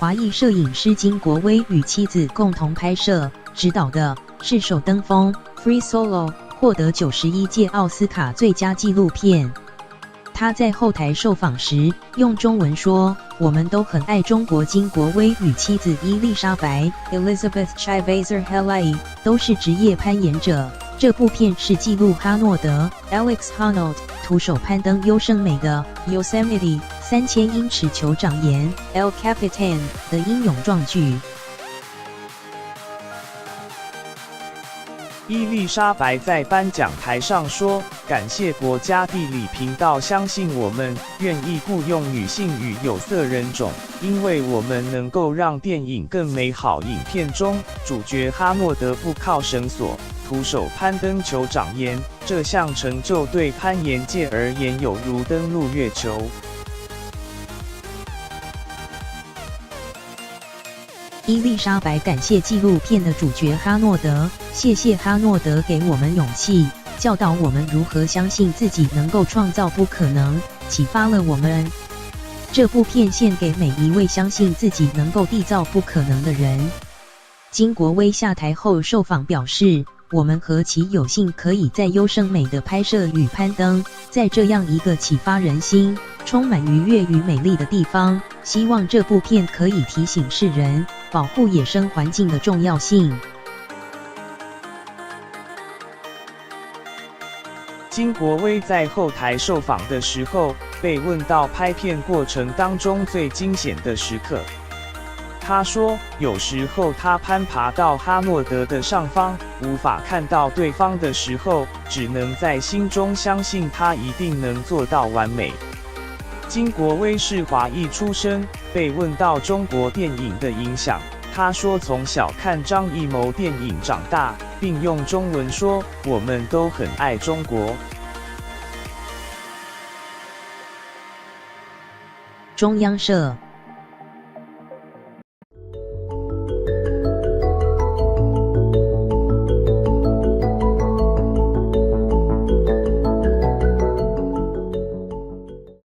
华裔摄影师金国威与妻子共同拍摄、执导的是首登峰 Free Solo 获得91届奥斯卡最佳纪录片。他在后台受访时用中文说：“我们都很爱中国。”金国威与妻子伊丽莎白 Elizabeth Chivazar Helai 都是职业攀岩者。这部片是记录哈诺德 Alex Honnold 徒手攀登优胜美的 Yosemite 3000英尺酋长岩 El Capitan 的英勇壮举。伊丽莎白在颁奖台上说：“感谢国家地理频道相信我们，愿意雇用女性与有色人种，因为我们能够让电影更美好。”影片中，主角哈诺德不靠绳索，徒手攀登酋长岩，这项成就对攀岩界而言有如登陆月球。伊丽莎白感谢纪录片的主角哈诺德，谢谢哈诺德给我们勇气，教导我们如何相信自己能够创造不可能，启发了我们。这部片献给每一位相信自己能够缔造不可能的人。金国威下台后受访表示：“我们何其有幸可以在优胜美的拍摄与攀登，在这样一个启发人心、充满愉悦与美丽的地方，希望这部片可以提醒世人保护野生环境的重要性。”金国威在后台受访的时候，被问到拍片过程当中最惊险的时刻。他说：“有时候他攀爬到哈诺德的上方，无法看到对方的时候，只能在心中相信他一定能做到完美。”金国威是华裔出身，被问到中国电影的影响，他说从小看张艺谋电影长大，并用中文说：“我们都很爱中国。”中央社